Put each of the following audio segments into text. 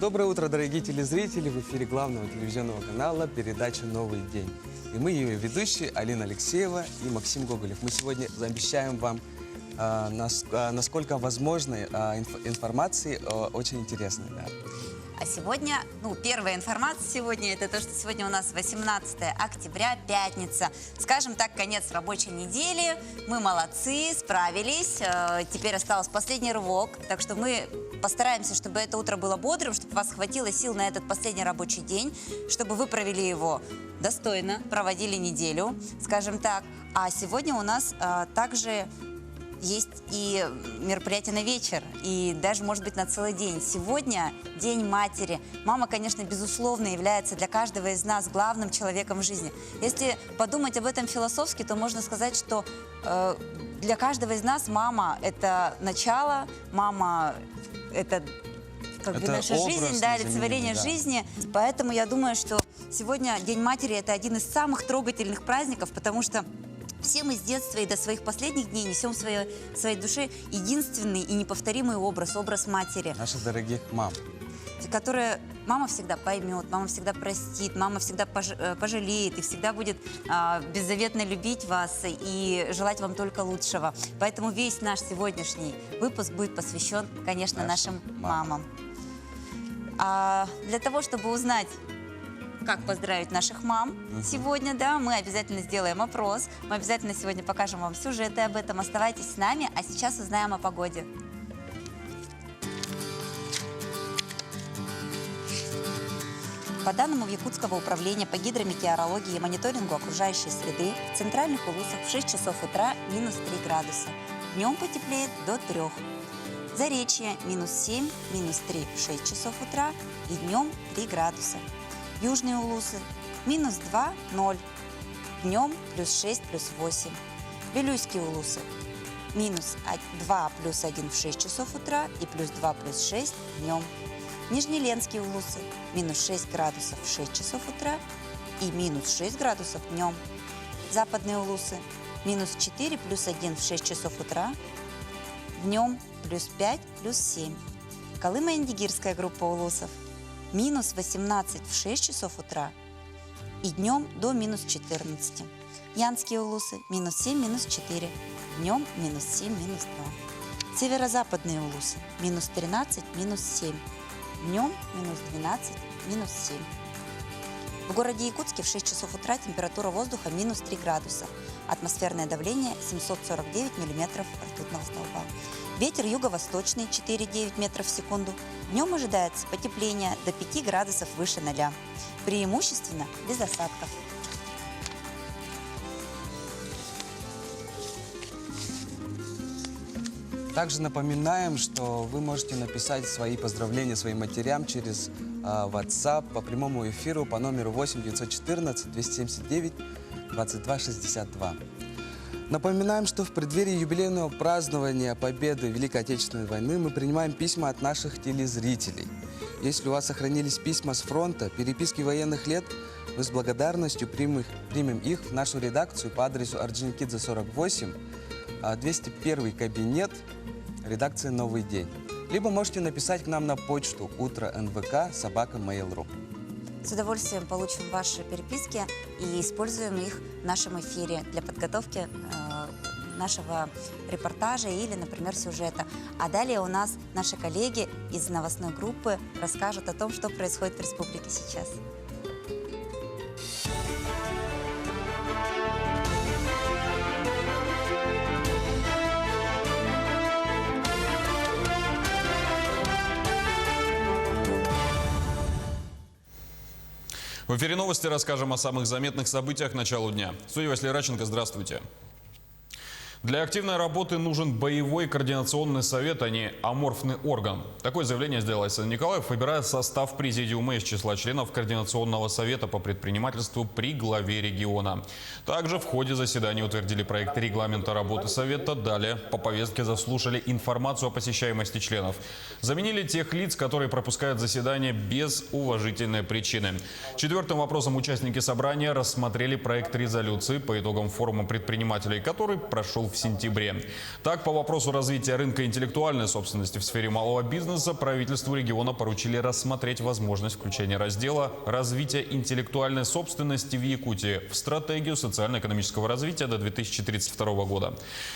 Доброе утро, дорогие телезрители! В эфире главного телевизионного канала передача «Новый день». И мы ее ведущие Алина Алексеева и Максим Гоголев. Мы сегодня обещаем вам, насколько возможно, информации очень интересной. Да. А сегодня, первая информация сегодня, это то, что сегодня у нас 18 октября, пятница. Скажем так, конец рабочей недели. Мы молодцы, справились. Теперь остался последний рывок. Так что мы постараемся, чтобы это утро было бодрым, чтобы у вас хватило сил на этот последний рабочий день, чтобы вы провели его достойно, проводили неделю, скажем так. А сегодня у нас также есть и мероприятие на вечер, и даже, может быть, на целый день. Сегодня День матери. Мама, конечно, безусловно, является для каждого из нас главным человеком в жизни. Если подумать об этом философски, то можно сказать, что для каждого из нас мама – это начало, мама – это наша жизнь, да, олицетворение жизни. Поэтому я думаю, что сегодня День матери – это один из самых трогательных праздников, потому что все мы с детства и до своих последних дней несем в своей душе единственный и неповторимый образ матери. Наших дорогих мам. Которая мама всегда поймет, мама всегда простит, мама всегда пожалеет и всегда будет беззаветно любить вас и желать вам только лучшего. Поэтому весь наш сегодняшний выпуск будет посвящен, конечно, нашим мамам. Для того, чтобы узнать, как поздравить наших мам сегодня, да, мы обязательно сделаем опрос. Мы обязательно сегодня покажем вам сюжеты об этом. Оставайтесь с нами, а сейчас узнаем о погоде. По данным Якутского управления по гидрометеорологии и мониторингу окружающей среды, в центральных улусах в 6 часов утра минус 3 градуса. Днем потеплеет до 3. Заречье минус 7, минус 3 в 6 часов утра и днем 3 градуса. Южные улусы минус 2, 0, днем плюс 6, плюс 8. Вилюйские улусы минус 2, плюс 1 в 6 часов утра и плюс 2, плюс 6 днем. Нижнеленские улусы минус 6 градусов в 6 часов утра и минус 6 градусов днем. Западные улусы минус 4, плюс 1 в 6 часов утра, днем плюс 5, плюс 7. Колымо-Индигирская группа улусов минус 18 в 6 часов утра и днем до минус 14. Янские улусы минус 7, минус 4, днем минус 7, минус 2. Северо-западные улусы минус 13, минус 7, днем минус 12, минус 7. В городе Якутске в 6 часов утра температура воздуха минус 3 градуса, атмосферное давление 749 миллиметров ртутного столба. Ветер юго-восточный 4,9 метров в секунду. Днем ожидается потепление до 5 градусов выше 0. Преимущественно без осадков. Также напоминаем, что вы можете написать свои поздравления своим матерям через WhatsApp по прямому эфиру по номеру 8 914 279 22 62. Напоминаем, что в преддверии юбилейного празднования победы Великой Отечественной войны мы принимаем письма от наших телезрителей. Если у вас сохранились письма с фронта, переписки военных лет, мы с благодарностью примем их в нашу редакцию по адресу Орджоникидзе 48, 201 кабинет, редакция «Новый день». Либо можете написать к нам на почту utro.nvk@mail.ru. С удовольствием получим ваши переписки и используем их в нашем эфире для подготовки нашего репортажа или, например, сюжета. А далее у нас наши коллеги из новостной группы расскажут о том, что происходит в республике сейчас. В эфире новости расскажем о самых заметных событиях к началу дня. В студии Василий Радченко, здравствуйте. Для активной работы нужен боевой координационный совет, а не аморфный орган. Такое заявление сделал Александр Николаев, выбирая состав президиума из числа членов Координационного совета по предпринимательству при главе региона. Также в ходе заседания утвердили проект регламента работы совета. Далее по повестке заслушали информацию о посещаемости членов. Заменили тех лиц, которые пропускают заседания без уважительной причины. Четвертым вопросом участники собрания рассмотрели проект резолюции по итогам форума предпринимателей, который прошел в сентябре. Так, по вопросу развития рынка интеллектуальной собственности в сфере малого бизнеса правительству региона поручили рассмотреть возможность включения раздела «Развитие интеллектуальной собственности в Якутии» в стратегию социально-экономического развития до 2032 года.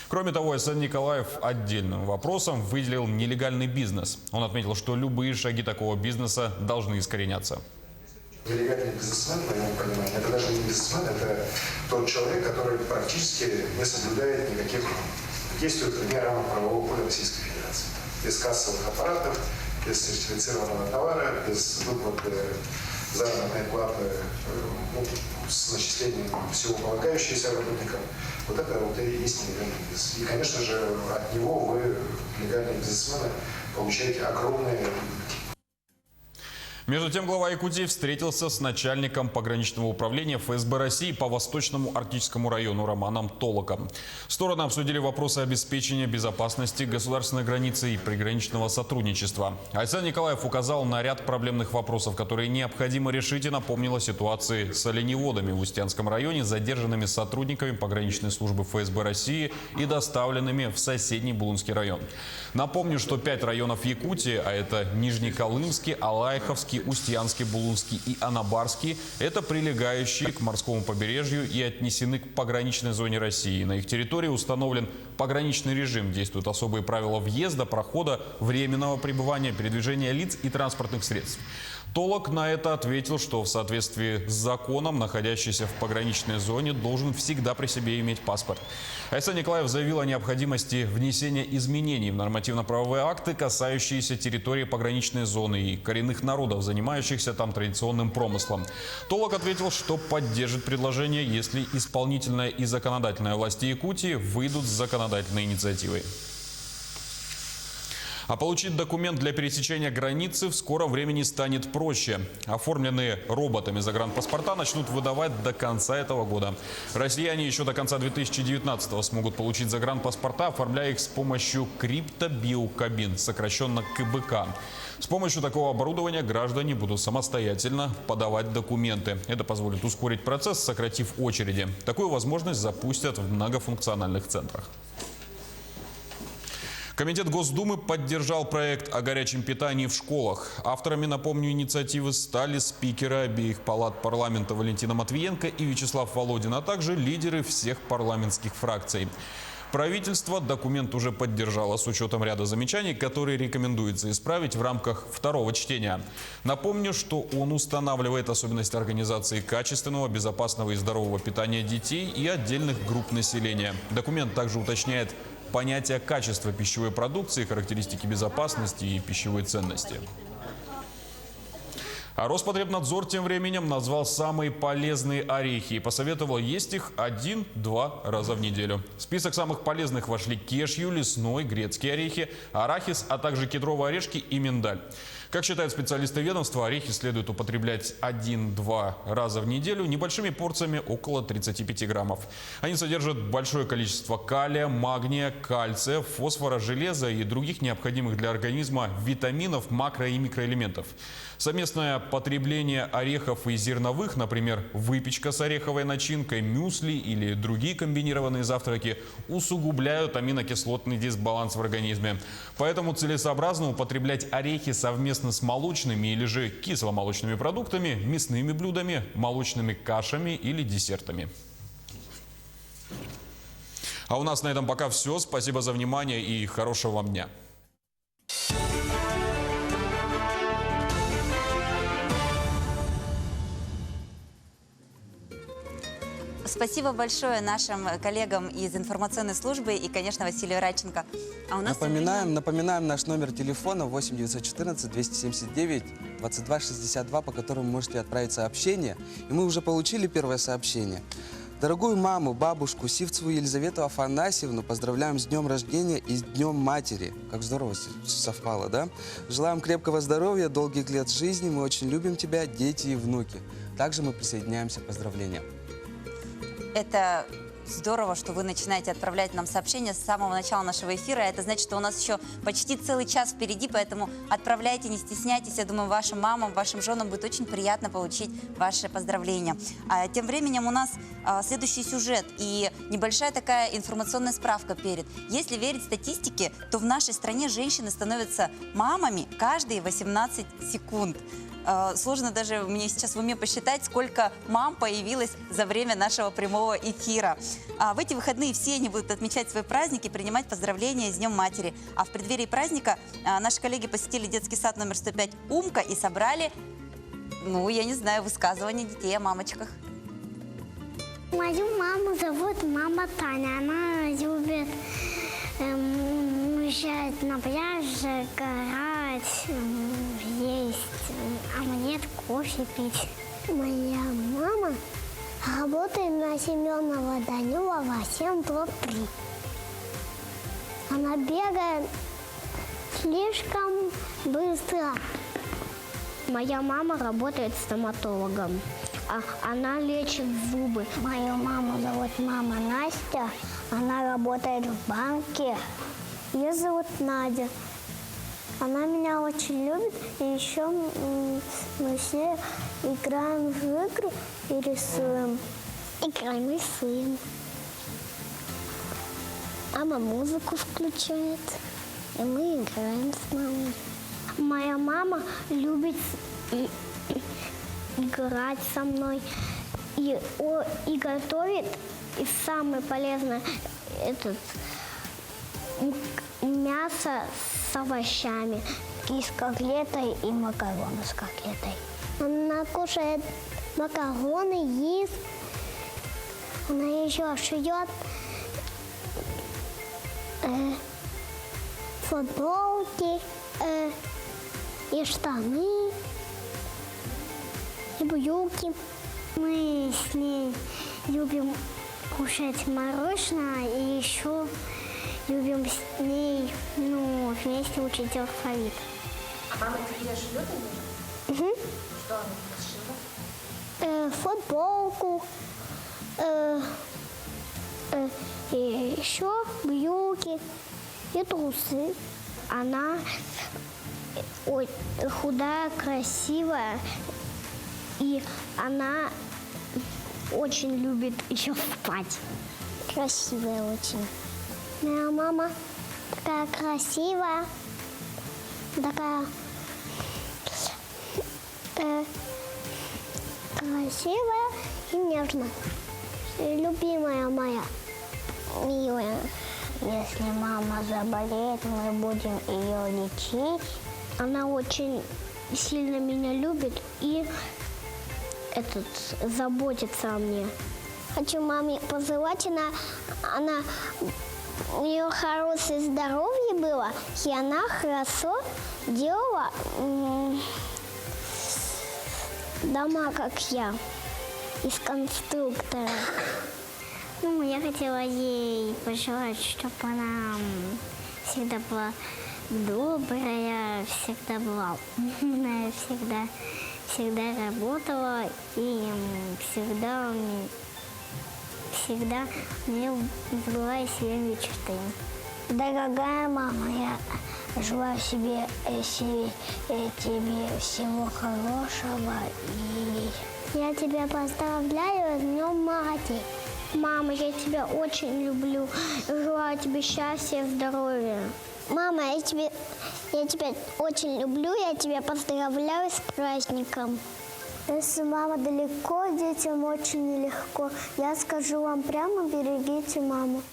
Кроме того, Айсан Николаев отдельным вопросом выделил нелегальный бизнес. Он отметил, что любые шаги такого бизнеса должны искореняться. Нелегальный бизнесмен, в моем понимании, это даже не бизнесмен, это тот человек, который практически не соблюдает никаких действий вне рамок правового поля Российской Федерации. Без кассовых аппаратов, без сертифицированного товара, без выплаты заработной платы, с начислением всего полагающегося работникам. Вот это вот и есть нелегальный бизнес. И, конечно же, от него вы, легальные бизнесмены, получаете огромные прибыли. Между тем, глава Якутии встретился с начальником пограничного управления ФСБ России по Восточному Арктическому району Романом Толоком. Стороны обсудили вопросы обеспечения безопасности государственной границы и приграничного сотрудничества. Айсан Николаев указал на ряд проблемных вопросов, которые необходимо решить, и напомнил о ситуации с оленеводами в Устьянском районе, задержанными сотрудниками пограничной службы ФСБ России и доставленными в соседний Булунский район. Напомню, что 5 районов Якутии, а это Нижнеколымский, Алайховский, Устьянский, Булунский и Анабарский, это прилегающие к морскому побережью и отнесены к пограничной зоне России. На их территории установлен пограничный режим. Действуют особые правила въезда, прохода, временного пребывания, передвижения лиц и транспортных средств. Толок на это ответил, что в соответствии с законом, находящийся в пограничной зоне должен всегда при себе иметь паспорт. Айсан Николаев заявил о необходимости внесения изменений в нормативно-правовые акты, касающиеся территории пограничной зоны и коренных народов, занимающихся там традиционным промыслом. Толок ответил, что поддержит предложение, если исполнительная и законодательная власти Якутии выйдут с законодательной инициативой. А получить документ для пересечения границы в скором времени станет проще. Оформленные роботами загранпаспорта начнут выдавать до конца этого года. Россияне еще до конца 2019-го смогут получить загранпаспорта, оформляя их с помощью криптобиокабин, сокращенно КБК. С помощью такого оборудования граждане будут самостоятельно подавать документы. Это позволит ускорить процесс, сократив очереди. Такую возможность запустят в многофункциональных центрах. Комитет Госдумы поддержал проект о горячем питании в школах. Авторами, напомню, инициативы стали спикеры обеих палат парламента Валентина Матвиенко и Вячеслав Володин, а также лидеры всех парламентских фракций. Правительство документ уже поддержало с учетом ряда замечаний, которые рекомендуется исправить в рамках второго чтения. Напомню, что он устанавливает особенности организации качественного, безопасного и здорового питания детей и отдельных групп населения. Документ также уточняет понятие качества пищевой продукции, характеристики безопасности и пищевой ценности. А Роспотребнадзор тем временем назвал самые полезные орехи и посоветовал есть их 1-2 раза в неделю. В список самых полезных вошли кешью, лесной, грецкие орехи, арахис, а также кедровые орешки и миндаль. Как считают специалисты ведомства, орехи следует употреблять 1-2 раза в неделю небольшими порциями около 35 граммов. Они содержат большое количество калия, магния, кальция, фосфора, железа и других необходимых для организма витаминов, макро- и микроэлементов. Совместное потребление орехов и зерновых, например, выпечка с ореховой начинкой, мюсли или другие комбинированные завтраки, усугубляют аминокислотный дисбаланс в организме. Поэтому целесообразно употреблять орехи совместно с молочными или же кисломолочными продуктами, мясными блюдами, молочными кашами или десертами. А у нас на этом пока все. Спасибо за внимание и хорошего вам дня. Спасибо большое нашим коллегам из информационной службы и, конечно, Василию Радченко. А у нас Напоминаем наш номер телефона 8 914 279 22 62, по которому можете отправить сообщение. И мы уже получили первое сообщение. Дорогую маму, бабушку Сивцеву Елизавету Афанасьевну поздравляем с днем рождения и с Днем Матери. Как здорово совпало, да? Желаем крепкого здоровья, долгих лет жизни. Мы очень любим тебя, дети и внуки. Также мы присоединяемся к поздравлениям. Это Здорово, что вы начинаете отправлять нам сообщения с самого начала нашего эфира. Это значит, что у нас еще почти целый час впереди, поэтому отправляйте, не стесняйтесь. Я думаю, вашим мамам, вашим женам будет очень приятно получить ваши поздравления. А тем временем у нас следующий сюжет и небольшая такая информационная справка перед. Если верить статистике, то в нашей стране женщины становятся мамами каждые 18 секунд. Сложно даже мне сейчас в уме посчитать, сколько мам появилось за время нашего прямого эфира. В эти выходные все они будут отмечать свои праздники, принимать поздравления с Днем Матери. А в преддверии праздника наши коллеги посетили детский сад номер 105 «Умка» и собрали, ну, я не знаю, высказывания детей о мамочках. Мою маму зовут мама Таня. Она любит уезжать на пляж, играть, есть, а мне кофе пить. Моя мама работает на Семенова Данилова 7-3. Она бегает слишком быстро. Моя мама работает стоматологом. Она лечит зубы. Мою маму зовут мама Настя. Она работает в банке. Ее зовут Надя. Она меня очень любит. И еще мы все играем в игры и рисуем. Играем и рисуем. Мама музыку включает. И мы играем с мамой. Моя мама любит играть со мной и готовит. И самое полезное мясо с овощами, и с котлетой, и макароны с котлетой. Она кушает макароны, ест. Она еще шьет футболки, и штаны, и брюки. Мы с ней любим кушать мороженое и еще любим с ней вместе учить алфавит. А мама где живет или? Угу. Что она шила? Футболку, и еще брюки и трусы. Она худая, красивая, и она очень любит еще спать. Красивая очень. Моя мама такая красивая, такая красивая и нежная. Любимая моя, милая. Если мама заболеет, мы будем ее лечить. Она очень сильно меня любит и заботится о мне. Хочу маме пожелать, у нее хорошее здоровье было, и она хорошо делала дома, как я, из конструктора. Я хотела ей пожелать, чтобы она всегда была добрая, всегда была умная, всегда работала и всегда мне сбывая себе мечты. Дорогая мама, я желаю тебе всего хорошего. И я тебя поздравляю с Днем Матери. Мама, я тебя очень люблю. Желаю тебе счастья, здоровья. Мама, я тебя очень люблю. Я тебя поздравляю с праздником. Если мама далеко, детям очень нелегко. Я скажу вам прямо, берегите маму.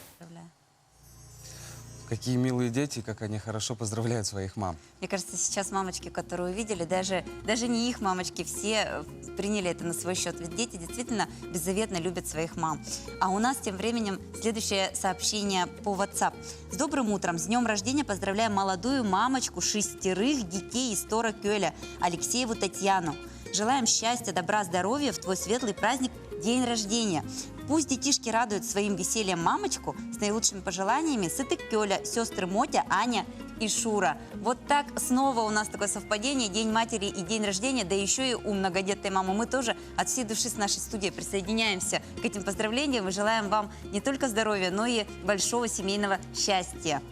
Какие милые дети, как они хорошо поздравляют своих мам. Мне кажется, сейчас мамочки, которые увидели, даже не их мамочки, все приняли это на свой счет. Ведь дети действительно беззаветно любят своих мам. А у нас тем временем следующее сообщение по WhatsApp. С добрым утром, с днем рождения поздравляем молодую мамочку 6 детей из Тора Кёля, Алексееву Татьяну. Желаем счастья, добра, здоровья в твой светлый праздник, день рождения. Пусть детишки радуют своим весельем мамочку. С наилучшими пожеланиями Сытык Кёля, сестры Мотя, Аня и Шура. Вот так снова у нас такое совпадение, День матери и день рождения, да еще и у многодетной мамы. Мы тоже от всей души с нашей студии присоединяемся к этим поздравлениям и желаем вам не только здоровья, но и большого семейного счастья.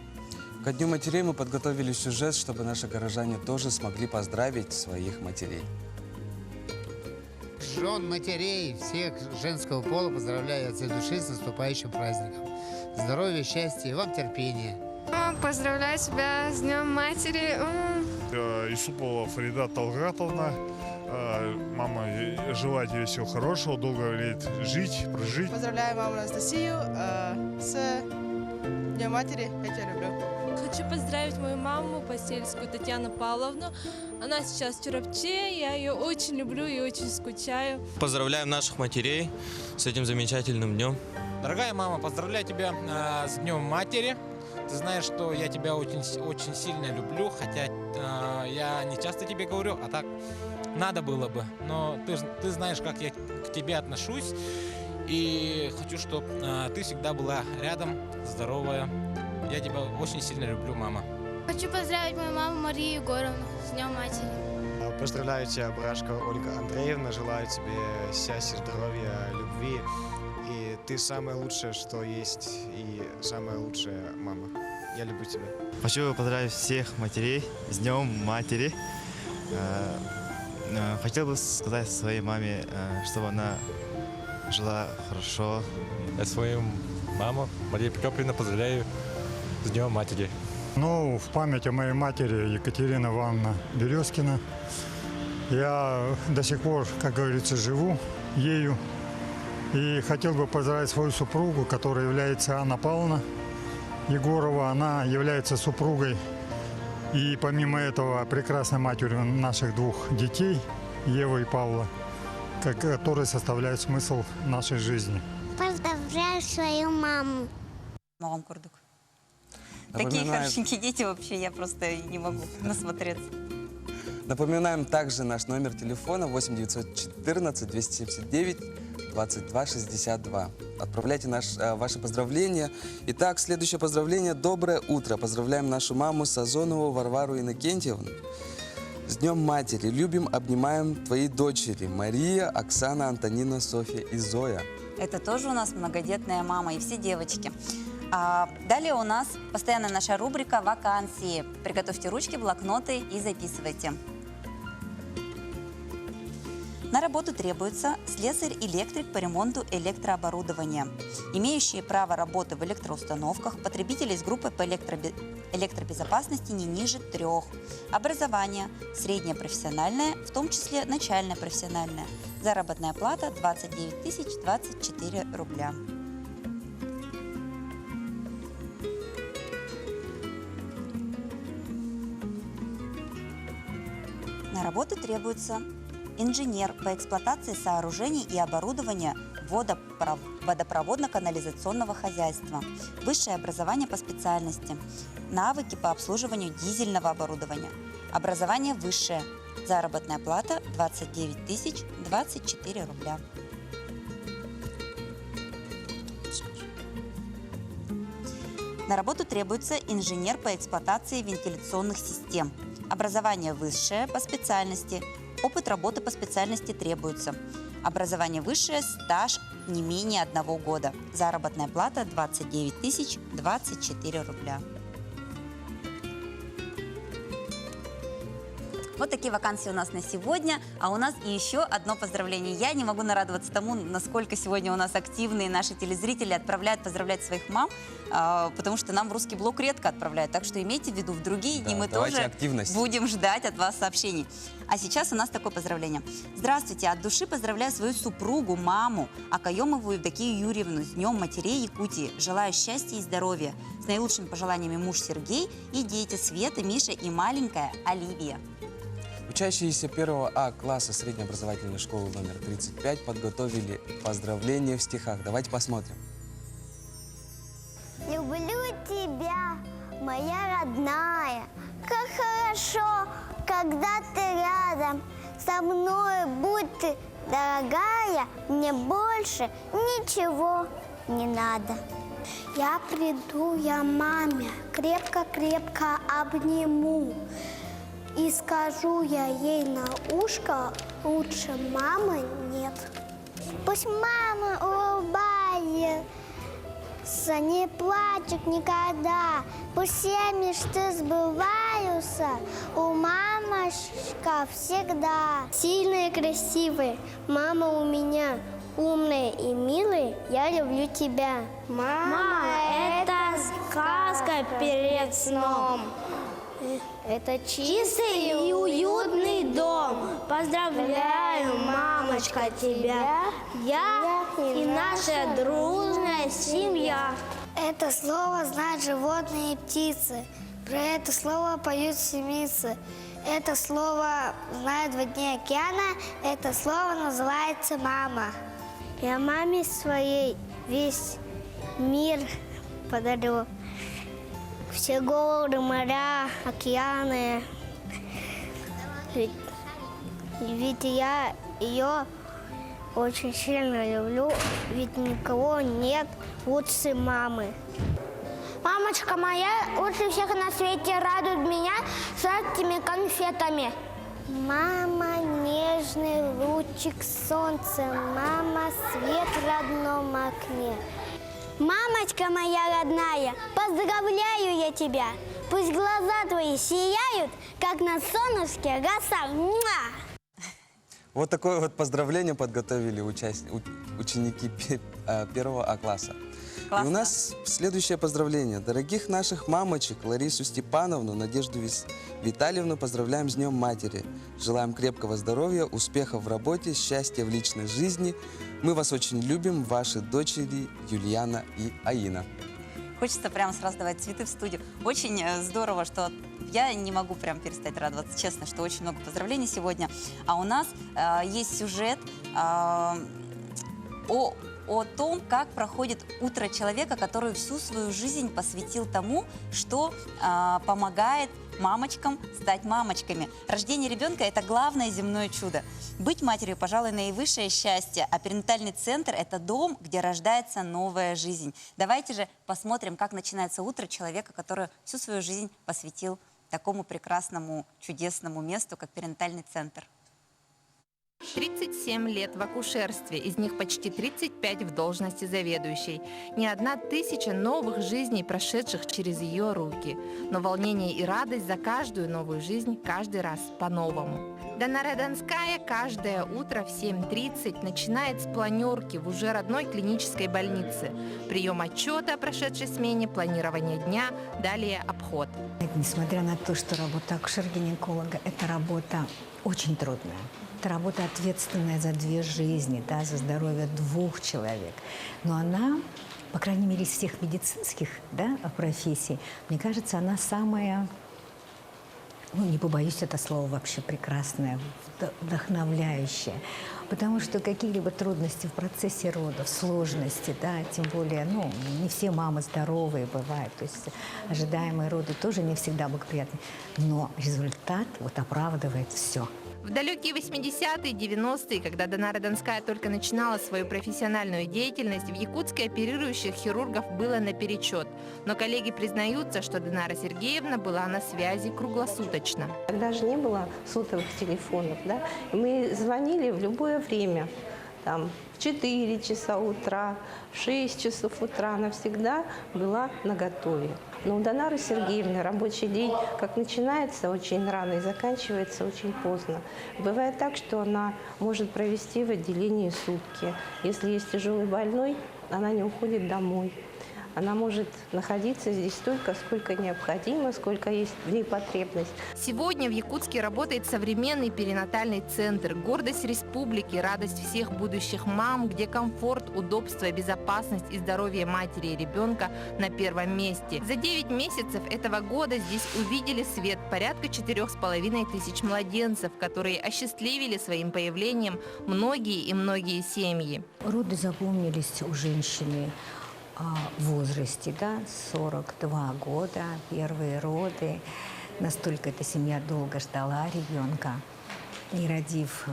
Ко Дню матерей мы подготовили сюжет, чтобы наши горожане тоже смогли поздравить своих матерей. Жен, матерей, всех женского пола поздравляю от всей души с наступающим праздником. Здоровья, счастья и вам терпения. Поздравляю тебя с Днем матери. Исупова Фарида Талгатовна. Мама, желаю тебе всего хорошего, долго лет жить, прожить. Поздравляю маму Анастасию с Днем матери. Я тебя люблю. Хочу поздравить мою маму Посельскую Татьяну Павловну. Она сейчас в Чурапче, я ее очень люблю и очень скучаю. Поздравляем наших матерей с этим замечательным днем. Дорогая мама, поздравляю тебя с Днем матери. Ты знаешь, что я тебя очень, очень сильно люблю, хотя я не часто тебе говорю, а так надо было бы. Но ты знаешь, как я к тебе отношусь, и хочу, чтобы ты всегда была рядом, здоровая. Я тебя очень сильно люблю, мама. Хочу поздравить мою маму Марию Егоровну с Днем матери. Поздравляю тебя, Брашко Ольга Андреевна. Желаю тебе счастья, здоровья, любви. И ты самое лучшее, что есть, и самая лучшая мама. Я люблю тебя. Хочу поздравить всех матерей с Днем матери. Хотел бы сказать своей маме, чтобы она жила хорошо. Я свою маму Марию Прокопьевну поздравляю с Днем матери. Ну, в память о моей матери Екатерина Ивановна Березкина. Я до сих пор, как говорится, живу ею. И хотел бы поздравить свою супругу, которая является Анна Павловна Егорова. Она является супругой и, помимо этого, прекрасной матерью наших двух детей, Евы и Павла, которые составляют смысл нашей жизни. Поздравляю свою маму. Мам Курдук. Такие Напоминаем- хорошенькие дети вообще, я просто не могу насмотреться. Напоминаем также наш номер телефона 8 914 279 22 62. Отправляйте ваши поздравления. Итак, следующее поздравление. Доброе утро. Поздравляем нашу маму Сазонову Варвару Иннокентьевну. С Днем матери. Любим, обнимаем твои дочери Мария, Оксана, Антонина, Софья и Зоя. Это тоже у нас многодетная мама и все девочки. Далее у нас постоянная наша рубрика «Вакансии». Приготовьте ручки, блокноты и записывайте. На работу требуется слесарь-электрик по ремонту электрооборудования, имеющие право работы в электроустановках, потребители из группы по электробезопасности не ниже 3. Образование среднее профессиональное, в том числе начальное профессиональное. Заработная плата 29 024 рубля. На работу требуется инженер по эксплуатации сооружений и оборудования водопроводно-канализационного хозяйства, высшее образование по специальности, навыки по обслуживанию дизельного оборудования, образование высшее, заработная плата 29 024 рубля. На работу требуется инженер по эксплуатации вентиляционных систем, образование высшее по специальности, опыт работы по специальности требуется. Образование высшее, стаж не менее 1 года. Заработная плата 29 024 рубля. Вот такие вакансии у нас на сегодня. А у нас и еще одно поздравление. Я не могу нарадоваться тому, насколько сегодня у нас активные наши телезрители отправляют поздравлять своих мам, потому что нам в русский блок редко отправляют. Так что имейте в виду, в другие дни мы тоже активность. будем ждать от вас сообщений. А сейчас у нас такое поздравление. Здравствуйте, от души поздравляю свою супругу, маму Акаемову Евдокию Юрьевну с Днем матерей Якутии. Желаю счастья и здоровья. С наилучшими пожеланиями муж Сергей и дети Света, Миша и маленькая Оливия. Учащиеся 1 А класса среднеобразовательной школы номер 35 подготовили поздравления в стихах. Давайте посмотрим. Люблю тебя, моя родная. Как хорошо, когда ты рядом. Со мной будь ты, дорогая, мне больше ничего не надо. Я приду, я маме крепко-крепко обниму. И скажу я ей на ушко, лучше мамы нет. Пусть мама улыбается, не плачет никогда. Пусть все мечты сбываются у мамочка всегда. Сильная и красивая мама у меня, умная и милая, я люблю тебя. Мама, это сказка перед сном. Это чистый и уютный дом. Поздравляю, мамочка, тебя. Я и наша дружная семья. Это слово знают животные и птицы. Про это слово поют синицы. Это слово знают во дне океана. Это слово называется мама. Я маме своей весь мир подарю. Все горы, моря, океаны. Ведь я ее очень сильно люблю, ведь никого нет лучше мамы. Мамочка моя лучше всех на свете радует меня сладкими конфетами. Мама, нежный лучик солнца, мама, свет в родном окне. Мамочка моя родная, поздравляю я тебя. Пусть глаза твои сияют, как на солнышке роса. Муа! Вот такое вот поздравление подготовили ученики 1 А класса. И у нас следующее поздравление. Дорогих наших мамочек, Ларису Степановну, Надежду Витальевну поздравляем с Днем Матери. Желаем крепкого здоровья, успехов в работе, счастья в личной жизни. Мы вас очень любим, ваши дочери Юлиана и Аина. Хочется прямо сразу давать цветы в студию. Очень здорово, что я не могу прям перестать радоваться, честно, что очень много поздравлений сегодня. А у нас есть сюжет о том, как проходит утро человека, который всю свою жизнь посвятил тому, что помогает мамочкам стать мамочками. Рождение ребенка – это главное земное чудо. Быть матерью, пожалуй, наивысшее счастье, а перинатальный центр – это дом, где рождается новая жизнь. Давайте же посмотрим, как начинается утро человека, который всю свою жизнь посвятил такому прекрасному, чудесному месту, как перинатальный центр. 37 лет в акушерстве, из них почти 35 в должности заведующей. Не 1000 новых жизней, прошедших через ее руки. Но волнение и радость за каждую новую жизнь каждый раз по-новому. Динара Донская каждое утро в 7:30 начинает с планерки в уже родной клинической больнице. Прием отчета о прошедшей смене, планирование дня, далее обход. Несмотря на то, что работа акушер-гинеколога – это работа очень трудная. Это работа ответственная за 2 жизни, да, за здоровье 2 человек. Но она, по крайней мере, из всех медицинских, да, профессий, мне кажется, она самая, ну, не побоюсь это слова, вообще прекрасная, вдохновляющая. Потому что какие-либо трудности в процессе родов, сложности, да, тем более, ну, не все мамы здоровые бывают, то есть ожидаемые роды тоже не всегда благоприятны. Но результат вот оправдывает все. В далекие 80-е, 90-е, когда Динара Донская только начинала свою профессиональную деятельность, в Якутске оперирующих хирургов было наперечет. Но коллеги признаются, что Динара Сергеевна была на связи круглосуточно. Тогда же не было сотовых телефонов, да? Мы звонили в любое время. Там, в 4 часа утра, в 6 часов утра она всегда была наготове. Но у Динары Сергеевны рабочий день как начинается очень рано и заканчивается очень поздно. Бывает так, что она может провести в отделении сутки. Если есть тяжелый больной, она не уходит домой. Она может находиться здесь столько, сколько необходимо, сколько есть в ней потребность. Сегодня в Якутске работает современный перинатальный центр, гордость республики, радость всех будущих мам, где комфорт, удобство, безопасность и здоровье матери и ребенка на первом месте. За 9 месяцев этого года здесь увидели свет порядка 4500 младенцев, которые осчастливили своим появлением многие и многие семьи. Роды запомнились у женщины в возрасте, да, 42 года, первые роды. Настолько эта семья долго ждала ребенка. И родив,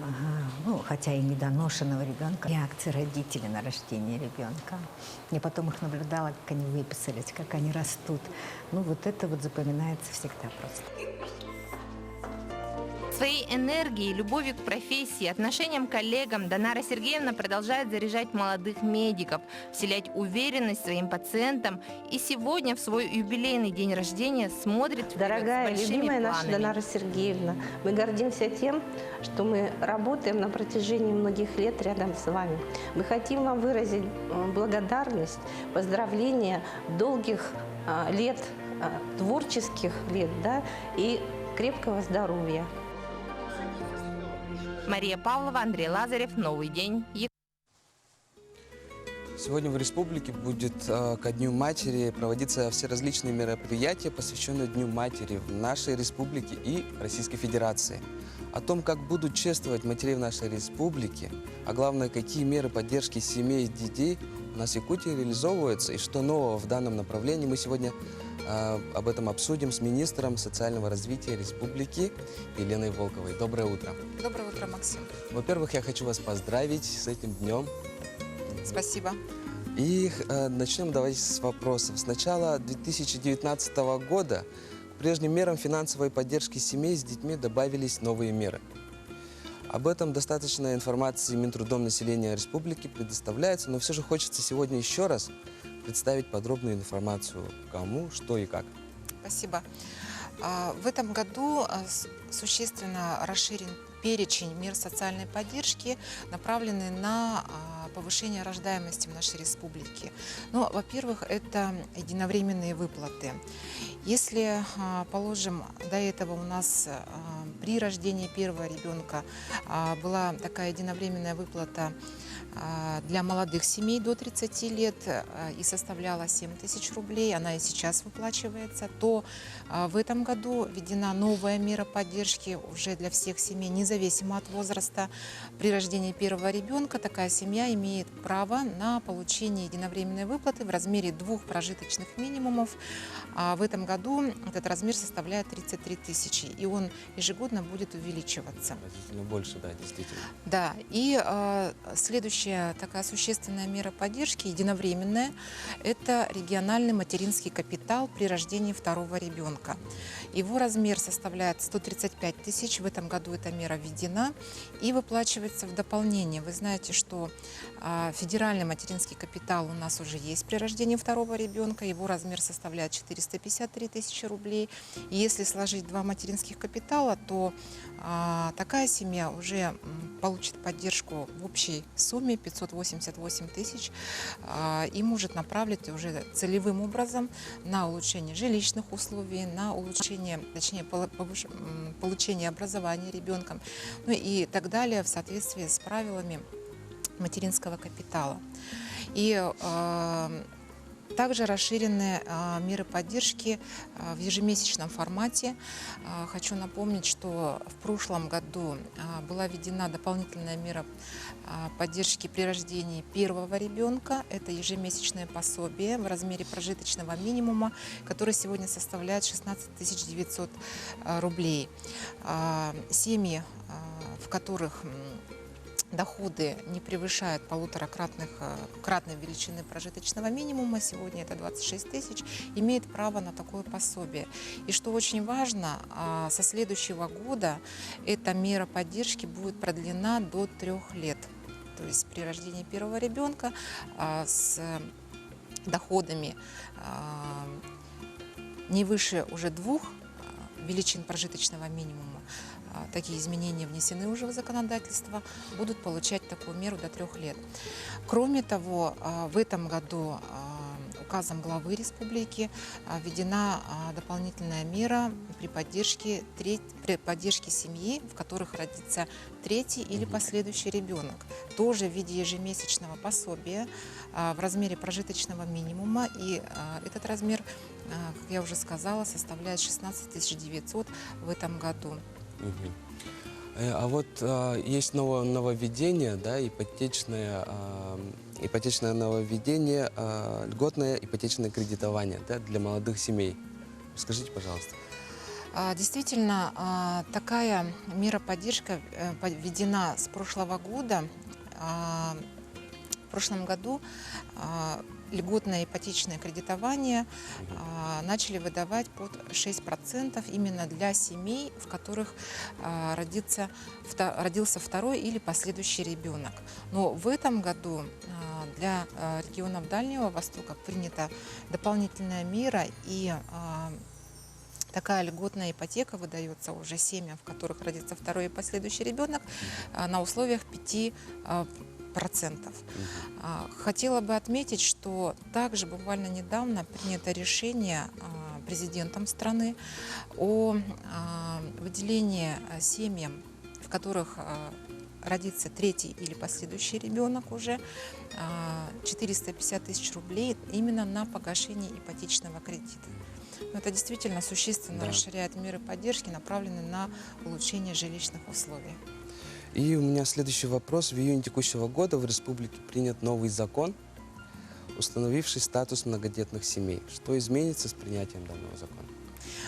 ну, хотя и недоношенного ребенка, реакции родителей на рождение ребенка. Я потом их наблюдала, как они выписались, как они растут. Ну, вот это вот запоминается всегда просто. Своей энергией, любовью к профессии, отношением к коллегам Данара Сергеевна продолжает заряжать молодых медиков, вселять уверенность своим пациентам и сегодня в свой юбилейный день рождения смотрит вперед Дорогая, с большими любимая наша планами. Данара Сергеевна, мы гордимся тем, что мы работаем на протяжении многих лет рядом с вами. Мы хотим вам выразить благодарность, поздравления долгих лет, творческих лет, да, и крепкого здоровья. Мария Павлова, Андрей Лазарев. Новый день. Сегодня в республике будет ко Дню матери проводиться все различные мероприятия, посвященные Дню матери в нашей республике и Российской Федерации. О том, как будут чествовать матерей в нашей республике, а главное, какие меры поддержки семей и детей у нас в Якутии реализовываются и что нового в данном направлении, мы сегодня об этом обсудим с министром социального развития республики Еленой Волковой. Доброе утро. Доброе утро, Максим. Во-первых, я хочу вас поздравить с этим днем. Спасибо. И начнем давайте с вопросов. С начала 2019 года к прежним мерам финансовой поддержки семей с детьми добавились новые меры. Об этом достаточно информации Минтрудом населения республики предоставляется, но все же хочется сегодня еще раз представить подробную информацию, кому, что и как. Спасибо. В этом году существенно расширен перечень мер социальной поддержки, направленный на повышение рождаемости в нашей республике. Ну, во-первых, это единовременные выплаты. Если, положим, до этого у нас при рождении первого ребенка была такая единовременная выплата для молодых семей до 30 лет и составляла 7 тысяч рублей, она и сейчас выплачивается, то в этом году введена новая мера поддержки уже для всех семей, независимо от возраста. При рождении первого ребенка такая семья имеет право на получение единовременной выплаты в размере 2 прожиточных минимумов. В этом году этот размер составляет 33 тысячи, и он ежегодно будет увеличиваться. Значительно больше, да, действительно. Да, и следующая такая существенная мера поддержки, единовременная, это региональный материнский капитал при рождении второго ребенка. Его размер составляет 135 тысяч, в этом году эта мера введена и выплачивается в дополнение. Вы знаете, что федеральный материнский капитал у нас уже есть при рождении второго ребенка, его размер составляет 453 тысячи рублей. И если сложить 2 материнских капитала, то такая семья уже получит поддержку в общей сумме 588 тысяч и может направить уже целевым образом на улучшение жилищных условий, на улучшение, точнее, получение образования ребенком, ну и так далее в соответствии с правилами материнского капитала. И также расширены меры поддержки в ежемесячном формате. Хочу напомнить, что в прошлом году была введена дополнительная мера поддержки при рождении первого ребенка. Это ежемесячное пособие в размере прожиточного минимума, который сегодня составляет 16 900 рублей. Семьи, в которых доходы не превышают 1,5-кратной величины прожиточного минимума, сегодня это 26 тысяч, имеет право на такое пособие. И что очень важно, со следующего года эта мера поддержки будет продлена до 3 лет. То есть при рождении первого ребенка с доходами не выше уже 2 величин прожиточного минимума, такие изменения внесены уже в законодательство, будут получать такую меру до 3 лет. Кроме того, в этом году указом главы республики введена дополнительная мера при поддержке семьи, в которых родится 3-й или последующий ребенок. Тоже в виде ежемесячного пособия в размере прожиточного минимума. И этот размер, как я уже сказала, составляет 16 900 в этом году. А вот есть нововведение, да, ипотечное нововведение, льготное ипотечное кредитование, да, для молодых семей. Расскажите, пожалуйста. Действительно, такая мера поддержки введена с прошлого года. В прошлом году льготное ипотечное кредитование начали выдавать под 6% именно для семей, в которых родился второй или последующий ребенок. Но в этом году для регионов Дальнего Востока принята дополнительная мера, и такая льготная ипотека выдается уже семьям, в которых родится второй и последующий ребенок, на условиях 5%. Хотела бы отметить, что также буквально недавно принято решение президентом страны о выделении семьям, в которых родится третий или последующий ребенок, уже 450 тысяч рублей именно на погашение ипотечного кредита. Это действительно существенно расширяет меры поддержки, направленные на улучшение жилищных условий. И у меня следующий вопрос. В июне текущего года в республике принят новый закон, установивший статус многодетных семей. Что изменится с принятием данного закона?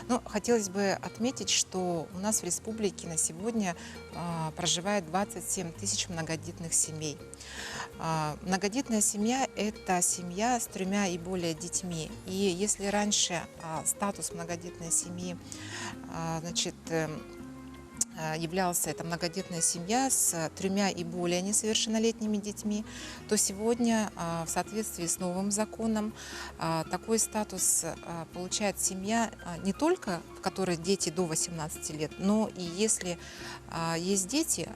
Ну, хотелось бы отметить, что у нас в республике на сегодня проживает 27 тысяч многодетных семей. Многодетная семья – это семья с 3 и более детьми. И если раньше статус многодетной семьи, являлся это многодетная семья с 3 и более несовершеннолетними детьми, то сегодня в соответствии с новым законом такой статус получает семья не только, в которой дети до 18 лет, но и если есть дети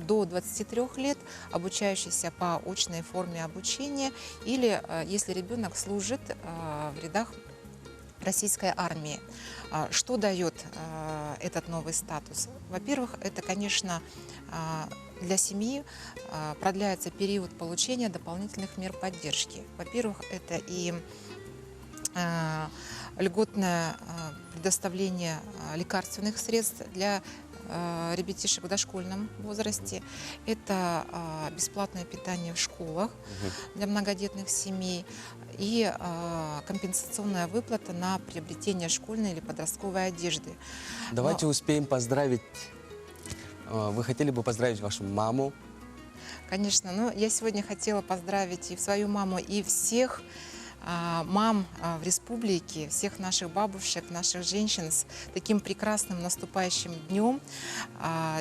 до 23 лет, обучающиеся по очной форме обучения, или если ребенок служит в рядах российской армии. Что дает этот новый статус? Во-первых, это, конечно, для семьи продляется период получения дополнительных мер поддержки. Во-первых, это и льготное предоставление лекарственных средств для ребятишек в дошкольном возрасте. Это бесплатное питание в школах для многодетных семей и компенсационная выплата на приобретение школьной или подростковой одежды. Давайте успеем поздравить. Вы хотели бы поздравить вашу маму? Конечно. Но я сегодня хотела поздравить и свою маму, и всех мам в республике, всех наших бабушек, наших женщин с таким прекрасным наступающим днем,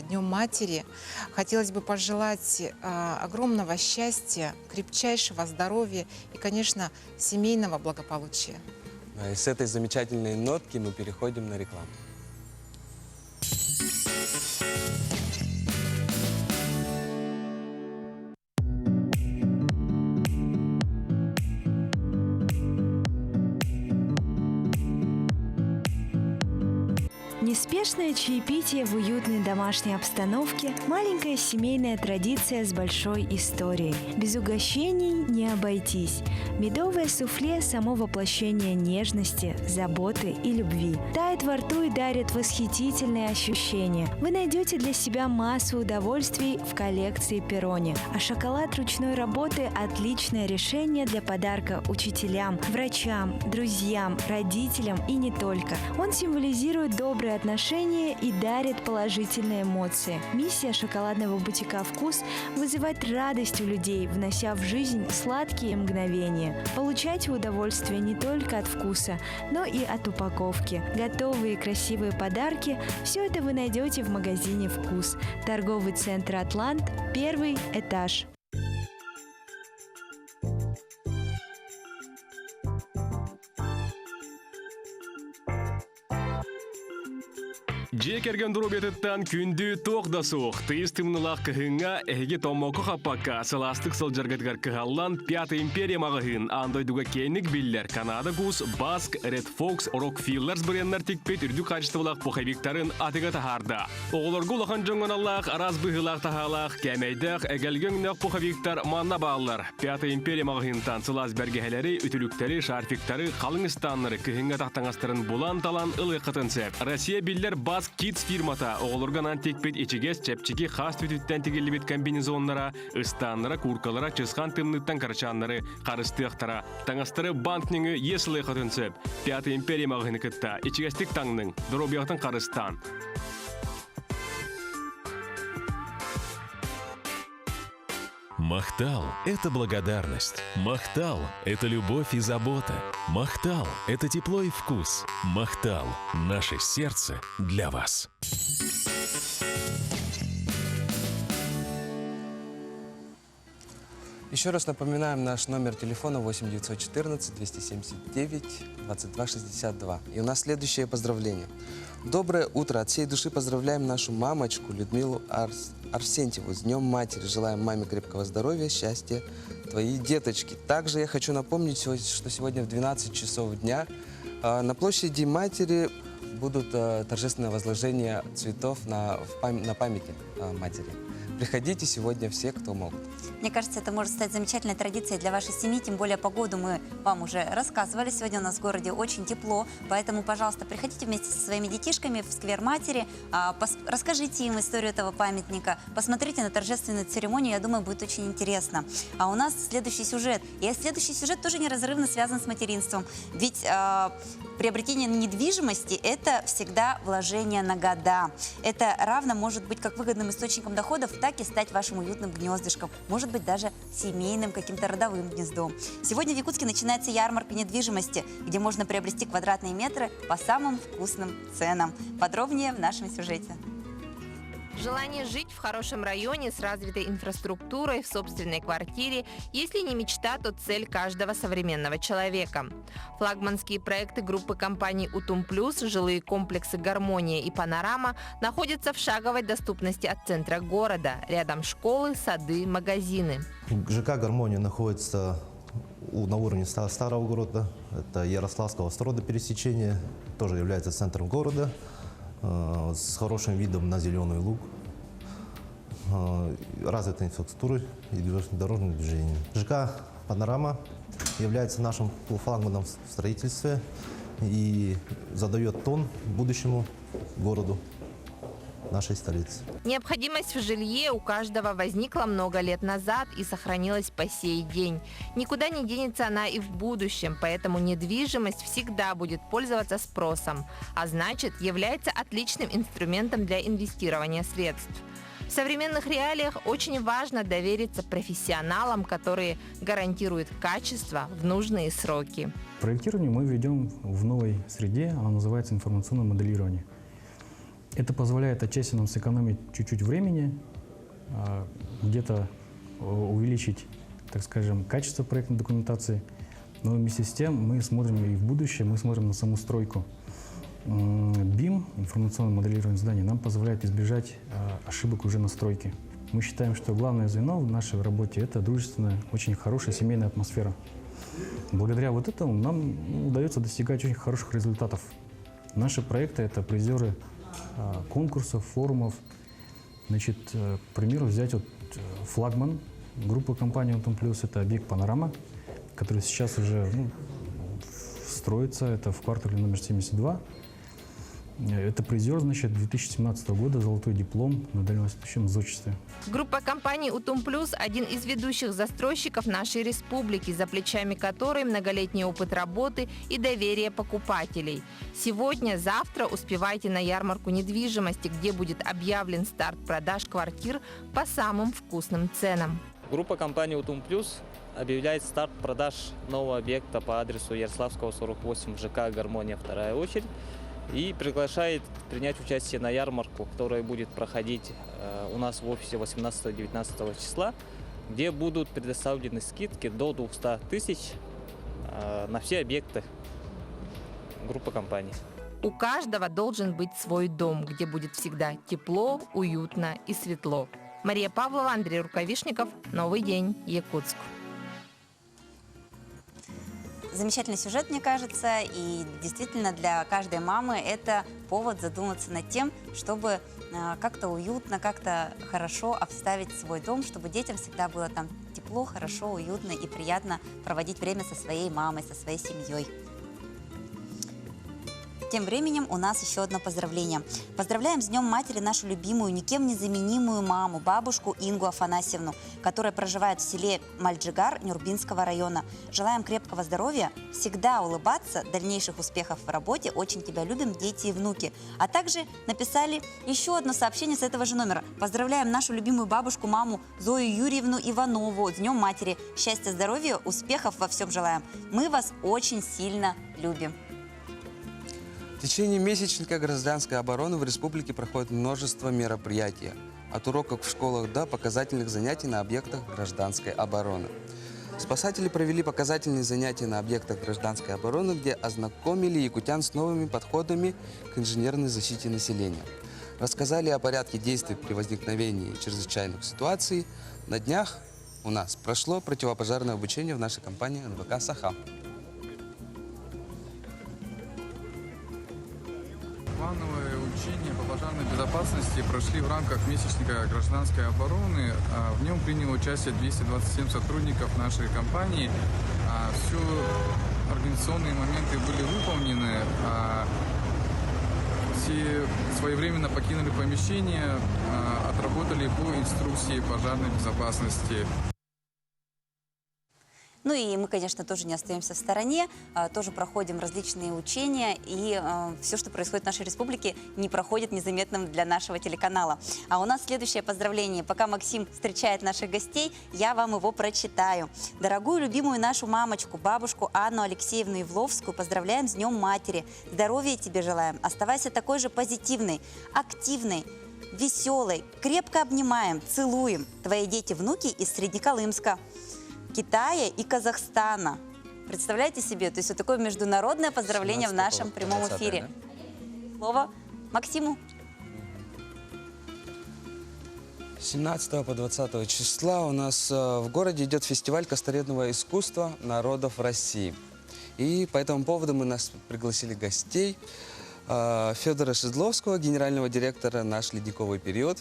Днем Матери. Хотелось бы пожелать огромного счастья, крепчайшего здоровья и, конечно, семейного благополучия. И с этой замечательной нотки мы переходим на рекламу. Неспешное чаепитие в уютной домашней обстановке – маленькая семейная традиция с большой историей. Без угощений не обойтись. Медовое суфле – само воплощение нежности, заботы и любви. Тает во рту и дарит восхитительные ощущения. Вы найдете для себя массу удовольствий в коллекции Перрони. А шоколад ручной работы – отличное решение для подарка учителям, врачам, друзьям, родителям и не только. Он символизирует добрые отношения и дарит положительные эмоции. Миссия шоколадного бутика «Вкус» – вызывать радость у людей, внося в жизнь сладкие мгновения. Получайте удовольствие не только от вкуса, но и от упаковки. Готовые красивые подарки – все это вы найдете в магазине «Вкус». Торговый центр «Атлант», 1 этаж. Жекерген дұрубетіттен күнді тоқда соқ. Тыйыз тымнылақ кіхінға әйге томоку қаппаққа сыластық сылжаргатгар кіхаллан 5 империя мағығын андойдуға кенік биллер Канада Гус, Баск, Ред Фокс, Рокфиллерс бреннер тикпет үрді қачтывылақ пұхайбектарын атыға тахарда. Оғылырғы лоқан жоңғаналақ, араз бұғылақ тахалақ, кәмейдақ, әгелген нөк пұхайбектар манна бағылар. 5 империя мағығын тансылаз бәргәхелері, үтіліктері, шарфиктары, қалыңыстанлары кіхінға тақтаңастырын бұлан талан ылы қытын сәп. Россия биллер Баск Kids фирмата оғылырғанан текпет ечегес чәпчеге қас түтіттен тегелебет комбинезонлара, ыстанлара, куркалара, чысқан тымныттан карчанлары, қарыстықтара, таңастары банкнеңі есілі қатын сөп. Пятый империя мағыны кітта, ечегестік таңның, дробияқтың қарыстан. Махтал – это благодарность. Махтал – это любовь и забота. Махтал – это тепло и вкус. Махтал – наше сердце для вас. Еще раз напоминаем наш номер телефона 8 914 279 22 62. И у нас следующее поздравление. Доброе утро. От всей души поздравляем нашу мамочку Людмилу Арсентьеву. С Днем Матери. Желаем маме крепкого здоровья, счастья, твои деточки. Также я хочу напомнить, что сегодня в 12 часов дня на площади Матери будут торжественное возложение цветов на памятник матери. Приходите сегодня все, кто могут. Мне кажется, это может стать замечательной традицией для вашей семьи, тем более погоду мы вам уже рассказывали. Сегодня у нас в городе очень тепло, поэтому, пожалуйста, приходите вместе со своими детишками в сквер Матери, расскажите им историю этого памятника, посмотрите на торжественную церемонию, я думаю, будет очень интересно. А у нас следующий сюжет. И следующий сюжет тоже неразрывно связан с материнством, ведь приобретение недвижимости – это всегда вложение на года. Это равно может быть как выгодным источником доходов, так и стать вашим уютным гнездышком, может быть даже семейным каким-то родовым гнездом. Сегодня в Якутске начинается ярмарка недвижимости, где можно приобрести квадратные метры по самым вкусным ценам. Подробнее в нашем сюжете. Желание жить в хорошем районе с развитой инфраструктурой в собственной квартире, если не мечта, то цель каждого современного человека. Флагманские проекты группы компаний «Утум Плюс», жилые комплексы «Гармония» и «Панорама» находятся в шаговой доступности от центра города. Рядом школы, сады, магазины. ЖК «Гармония» находится на уровне старого города. Это Ярославского строда пересечения, тоже является центром города, с хорошим видом на Зеленый луг, развитой инфраструктурой и дорожным движением. ЖК «Панорама» является нашим флагманом в строительстве и задает тон будущему городу нашей столицы. Необходимость в жилье у каждого возникла много лет назад и сохранилась по сей день. Никуда не денется она и в будущем, поэтому недвижимость всегда будет пользоваться спросом, а значит, является отличным инструментом для инвестирования средств. В современных реалиях очень важно довериться профессионалам, которые гарантируют качество в нужные сроки. Проектирование мы ведем в новой среде, она называется информационное моделирование. Это позволяет отчасти нам сэкономить чуть-чуть времени, где-то увеличить, так скажем, качество проектной документации, но вместе с тем мы смотрим и в будущее, мы смотрим на саму стройку. BIM, информационное моделирование зданий, нам позволяет избежать ошибок уже на стройке. Мы считаем, что главное звено в нашей работе – это дружественная, очень хорошая семейная атмосфера. Благодаря вот этому нам удается достигать очень хороших результатов. Наши проекты – это призеры конкурсов, форумов. Значит, к примеру, взять вот флагман группы компании «Утум Плюс» – это объект «Панорама», который сейчас уже строится, это в квартале номер 72. Это призер, значит, 2017 года, золотой диплом на дальневосточном зодчестве. Группа компаний «Утум Плюс» – один из ведущих застройщиков нашей республики, за плечами которой многолетний опыт работы и доверие покупателей. Сегодня, завтра успевайте на ярмарку недвижимости, где будет объявлен старт продаж квартир по самым вкусным ценам. Группа компаний «Утум Плюс» объявляет старт продаж нового объекта по адресу Ярославского 48 в ЖК «Гармония», вторая очередь. И приглашает принять участие на ярмарку, которая будет проходить у нас в офисе 18-19 числа, где будут предоставлены скидки до 200 тысяч на все объекты группы компаний. У каждого должен быть свой дом, где будет всегда тепло, уютно и светло. Мария Павлова, Андрей Рукавишников. Новый день. Якутск. Замечательный сюжет, мне кажется, и действительно для каждой мамы это повод задуматься над тем, чтобы как-то уютно, как-то хорошо обставить свой дом, чтобы детям всегда было там тепло, хорошо, уютно и приятно проводить время со своей мамой, со своей семьей. Тем временем у нас еще одно поздравление. Поздравляем с Днем Матери нашу любимую, никем не заменимую маму, бабушку Ингу Афанасьевну, которая проживает в селе Мальджигар Нюрбинского района. Желаем крепкого здоровья, всегда улыбаться, дальнейших успехов в работе. Очень тебя любим, дети и внуки. А также написали еще одно сообщение с этого же номера. Поздравляем нашу любимую бабушку, маму Зою Юрьевну Иванову с Днем Матери. Счастья, здоровья, успехов во всем желаем. Мы вас очень сильно любим. В течение месячника гражданской обороны в республике проходит множество мероприятий. От уроков в школах до показательных занятий на объектах гражданской обороны. Спасатели провели показательные занятия на объектах гражданской обороны, где ознакомили якутян с новыми подходами к инженерной защите населения. Рассказали о порядке действий при возникновении чрезвычайных ситуаций. На днях у нас прошло противопожарное обучение в нашей компании НВК «Саха». Плановые учения по пожарной безопасности прошли в рамках месячника гражданской обороны. В нем приняло участие 227 сотрудников нашей компании. Все организационные моменты были выполнены. Все своевременно покинули помещение, отработали по инструкции пожарной безопасности. Ну и мы, конечно, тоже не остаемся в стороне, тоже проходим различные учения, и все, что происходит в нашей республике, не проходит незаметным для нашего телеканала. А у нас следующее поздравление. Пока Максим встречает наших гостей, я вам его прочитаю. Дорогую, любимую нашу мамочку, бабушку Анну Алексеевну Ивловскую поздравляем с Днем Матери. Здоровья тебе желаем. Оставайся такой же позитивной, активной, веселой. Крепко обнимаем, целуем. Твои дети-внуки из Среднеколымска, Китая и Казахстана. Представляете себе? То есть вот такое международное поздравление в нашем прямом эфире. Да? Слово Максиму. 17 по 20 числа у нас в городе идет фестиваль косторезного искусства народов России. И по этому поводу мы нас пригласили гостей. Федора Шедловского, генерального директора «Наш ледниковый период»,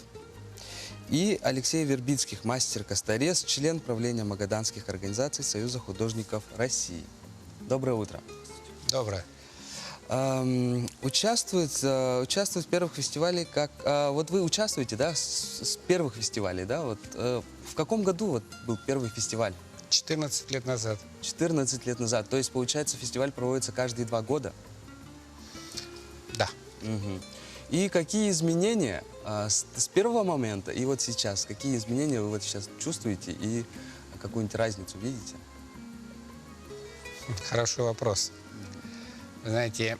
и Алексей Вербицких, мастер-косторез, член правления магаданских организаций Союза художников России. Доброе утро. Доброе. Участвует в первых фестивалях, вот вы участвуете, да, с первых фестивалей, да? Вот, в каком году вот был первый фестиваль? 14 лет назад. 14 лет назад. То есть, получается, фестиваль проводится каждые 2 года? Да. Угу. И какие изменения с первого момента и вот сейчас, какие изменения вы вот сейчас чувствуете и какую-нибудь разницу видите? Хороший вопрос. Вы знаете,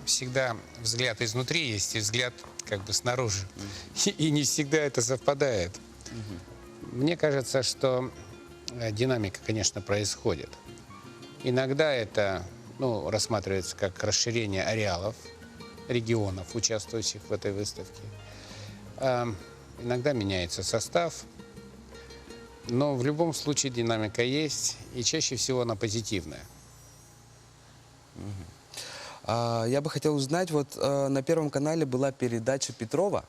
всегда взгляд изнутри есть и взгляд как бы снаружи. И не всегда это совпадает. Мне кажется, что динамика, конечно, происходит. Иногда это рассматривается как расширение ареалов, регионов, участвующих в этой выставке. Иногда меняется состав, но в любом случае динамика есть, и чаще всего она позитивная. Я бы хотел узнать, вот на Первом канале была передача Петрова,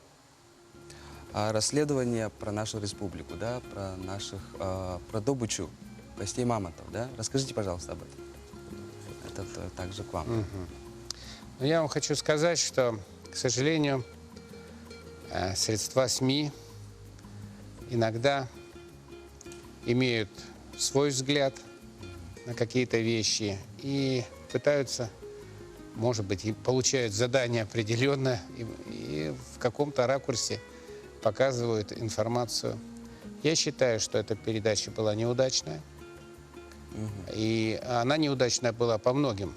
расследование про нашу республику, да, про добычу костей мамонтов, да? Расскажите, пожалуйста, об этом. Это также к вам. Но я вам хочу сказать, что, к сожалению, средства СМИ иногда имеют свой взгляд на какие-то вещи и пытаются, может быть, и получают задание определенное и в каком-то ракурсе показывают информацию. Я считаю, что эта передача была неудачная. И она неудачная была по многим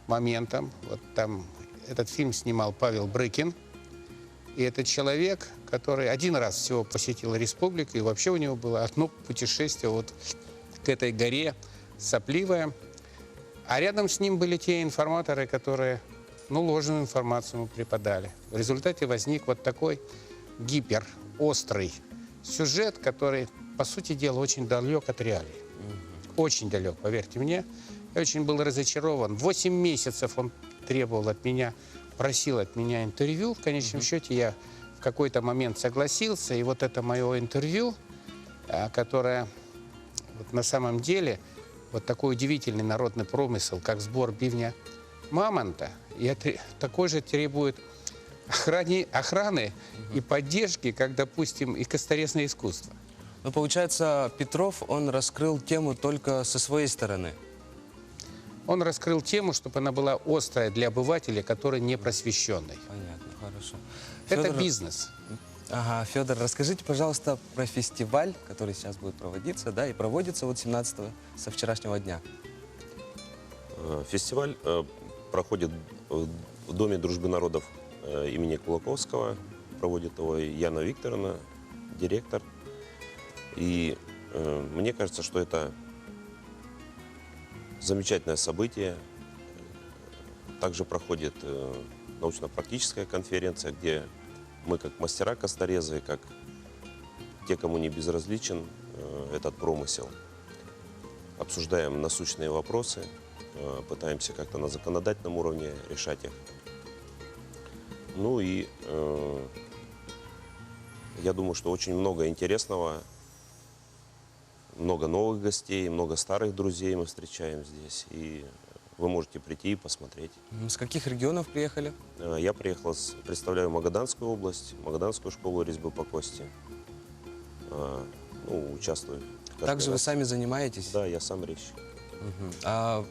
моментам. Вот там этот фильм снимал Павел Брыкин. И это человек, который один раз всего посетил республику, и вообще у него было одно путешествие вот к этой горе сопливая. А рядом с ним были те информаторы, которые, ложную информацию ему преподали. В результате возник вот такой гиперострый сюжет, который, по сути дела, очень далек от реалий. Очень далек, поверьте мне. Я очень был разочарован. 8 месяцев он требовал от меня, просил от меня интервью. В конечном счете я в какой-то момент согласился. И вот это мое интервью, которое вот на самом деле вот такой удивительный народный промысел, как сбор бивня мамонта, и такой же требует охраны и поддержки, как, допустим, и косторезное искусство. Но получается, Петров, он раскрыл тему только со своей стороны. Он раскрыл тему, чтобы она была острая для обывателя, который не просвещенный. Понятно, хорошо. Это бизнес. Ага, Федор, расскажите, пожалуйста, про фестиваль, который сейчас будет проводиться, да, и проводится вот 17-го, со вчерашнего дня. Фестиваль проходит в Доме дружбы народов имени Кулаковского. Проводит его Яна Викторовна, директор. И мне кажется, что это замечательное событие. Также проходит научно-практическая конференция, где мы, как мастера косторезы, как те, кому не безразличен этот промысел, обсуждаем насущные вопросы, пытаемся как-то на законодательном уровне решать их. Ну и я думаю, что очень много интересного, много новых гостей, много старых друзей мы встречаем здесь. И вы можете прийти и посмотреть. С каких регионов приехали? Я приехал, представляю Магаданскую область, Магаданскую школу резьбы по кости. Ну, участвую. Также вы сами занимаетесь? Да, я сам резчик. А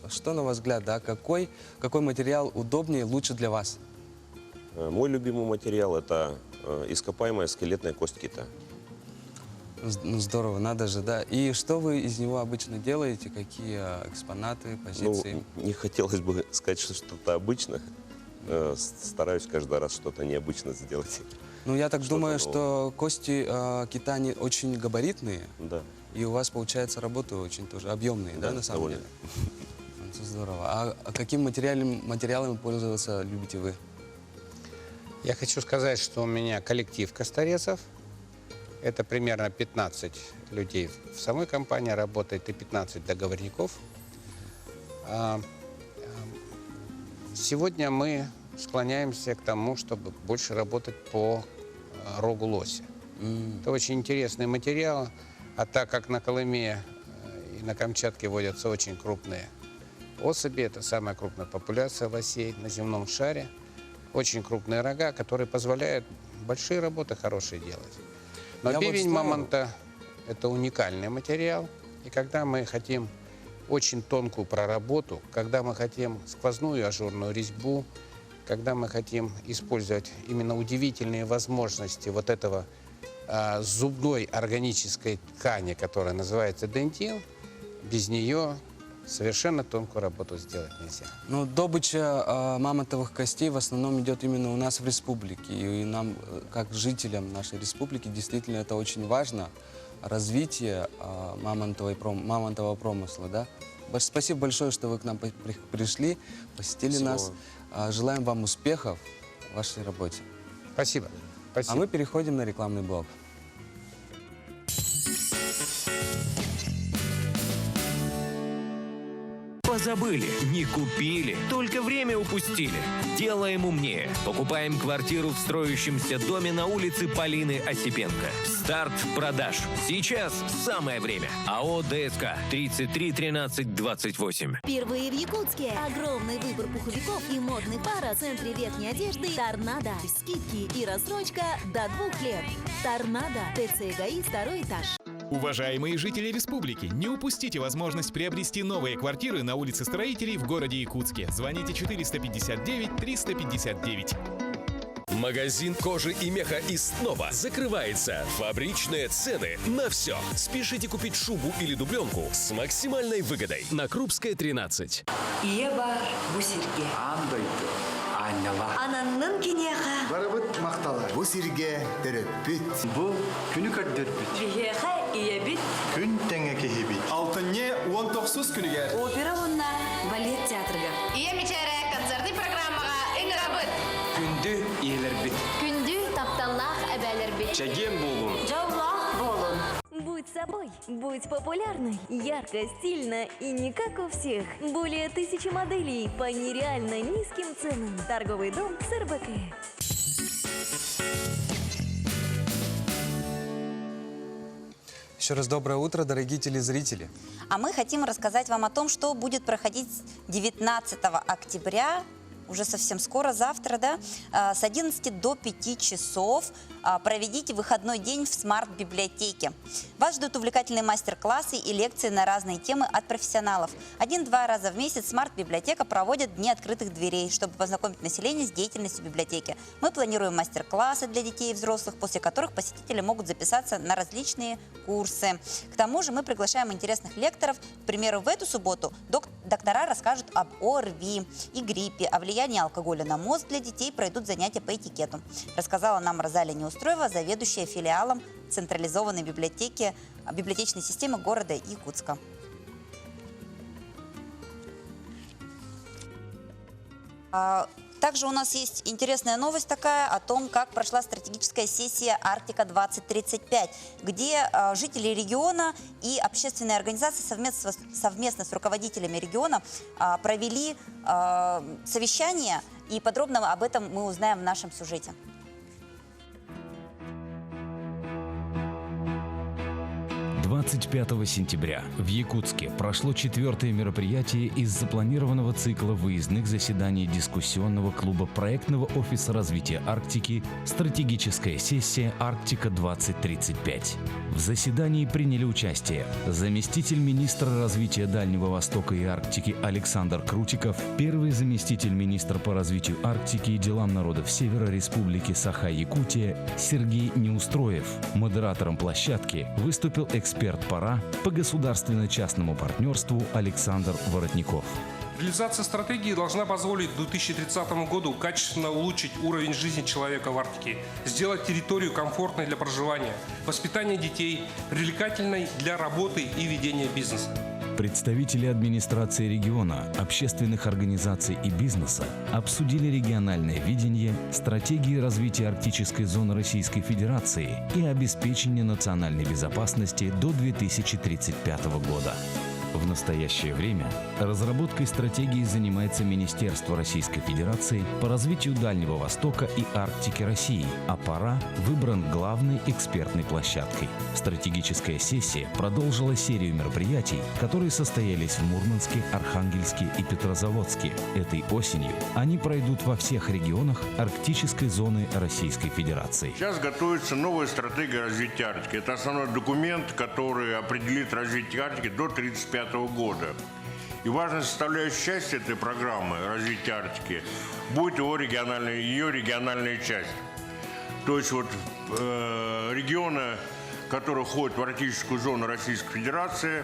что, на ваш взгляд, да, какой материал удобнее, лучше для вас? Мой любимый материал – это ископаемая скелетная кость кита. Ну, здорово, надо же, да. И что вы из него обычно делаете? Какие экспонаты, позиции? Ну, не хотелось бы сказать, что что-то обычное. Стараюсь каждый раз что-то необычное сделать. Ну, я так думаю, что кости кита, они очень габаритные. Да. И у вас, получается, работы очень тоже объемные, да, на самом деле? Это здорово. А каким материалами пользоваться любите вы? Я хочу сказать, что у меня коллектив косторезов. Это примерно 15 людей в самой компании работает и 15 договорников. Сегодня мы склоняемся к тому, чтобы больше работать по рогу лося. Это очень интересный материал. А так как на Колыме и на Камчатке водятся очень крупные особи, это самая крупная популяция лосей на земном шаре, очень крупные рога, которые позволяют большие работы хорошие делать. Но бивень мамонта – это уникальный материал. И когда мы хотим очень тонкую проработу, когда мы хотим сквозную ажурную резьбу, когда мы хотим использовать именно удивительные возможности вот этого зубной органической ткани, которая называется дентин, без нее совершенно тонкую работу сделать нельзя. Ну, добыча мамонтовых костей в основном идет именно у нас в республике. И нам, как жителям нашей республики, действительно это очень важно. Развитие мамонтового промысла. Да? Спасибо большое, что вы к нам пришли, посетили нас. Желаем вам успехов в вашей работе. Спасибо. Спасибо. А мы переходим на рекламный блок. Позабыли, не купили, только время упустили. Делаем умнее. Покупаем квартиру в строящемся доме на улице Полины Осипенко. Старт продаж. Сейчас самое время. АО ДСК 33 13 28. Впервые в Якутске. Огромный выбор пуховиков и модных пар в центре верхней одежды «Торнадо». Скидки и рассрочка до 2 лет. «Торнадо». ТЦ ЭГАИ, 2-й этаж. Уважаемые жители республики, не упустите возможность приобрести новые квартиры на улице Строителей в городе Якутске. Звоните 459 359. Магазин кожи и меха и снова закрывается. Фабричные цены на все. Спешите купить шубу или дубленку с максимальной выгодой. На Крупская, 13. Еба Бусирге. Андойду. Аняла. Ананның кенеха. Барабыт мақтала. Бусирге тереппит. Бұл күні көрдерпит. Бихеха иебит. Күн тәңе кехебит. Алтынне 19 күнігер. Опера онна балет театрга. Иемичәрә концертный программага иңрабыт. Күнді иелербит. Күнді тапталлах әбәлербит. Чәген болун. Жаулах болун. Будь собой, будь популярной, ярко, стильно и не как у всех. Более 1000 моделей по нереально низким ценам. Торговый дом СРБК. Еще раз доброе утро, дорогие телезрители. А мы хотим рассказать вам о том, что будет проходить 19 октября, уже совсем скоро, завтра, да, с 11 до 5 часов. Проведите выходной день в смарт-библиотеке. Вас ждут увлекательные мастер-классы и лекции на разные темы от профессионалов. 1-2 раза в месяц смарт-библиотека проводит дни открытых дверей, чтобы познакомить население с деятельностью библиотеки. Мы планируем мастер-классы для детей и взрослых, после которых посетители могут записаться на различные курсы. К тому же мы приглашаем интересных лекторов. К примеру, в эту субботу доктора расскажут об ОРВИ и гриппе, о влиянии алкоголя на мозг для детей, пройдут занятия по этикету. Рассказала нам Розалия Неустроева, заведующая филиалом централизованной библиотечной системы города Якутска. Также у нас есть интересная новость такая о том, как прошла стратегическая сессия «Арктика-2035», где жители региона и общественные организации совместно с руководителями региона провели совещание, и подробно об этом мы узнаем в нашем сюжете. 25 сентября в Якутске прошло 4-е мероприятие из запланированного цикла выездных заседаний дискуссионного клуба проектного офиса развития Арктики «Стратегическая сессия Арктика-2035». В заседании приняли участие заместитель министра развития Дальнего Востока и Арктики Александр Крутиков, первый заместитель министра по развитию Арктики и делам народов Севера Республики Саха-Якутия Сергей Неустроев. Модератором площадки выступил эксперт ПАРА по государственно-частному партнерству Александр Воротников. Реализация стратегии должна позволить к 2030 году качественно улучшить уровень жизни человека в Арктике, сделать территорию комфортной для проживания, воспитания детей, привлекательной для работы и ведения бизнеса. Представители администрации региона, общественных организаций и бизнеса обсудили региональное видение, стратегии развития арктической зоны Российской Федерации и обеспечения национальной безопасности до 2035 года. В настоящее время разработкой стратегии занимается Министерство Российской Федерации по развитию Дальнего Востока и Арктики России, а ПАРА выбран главной экспертной площадкой. Стратегическая сессия продолжила серию мероприятий, которые состоялись в Мурманске, Архангельске и Петрозаводске. Этой осенью они пройдут во всех регионах арктической зоны Российской Федерации. Сейчас готовится новая стратегия развития Арктики. Это основной документ, который определит развитие Арктики до 1935 года. И важной составляющей части этой программы развития Арктики будет ее региональная часть. То есть вот регионы, которые входят в арктическую зону Российской Федерации,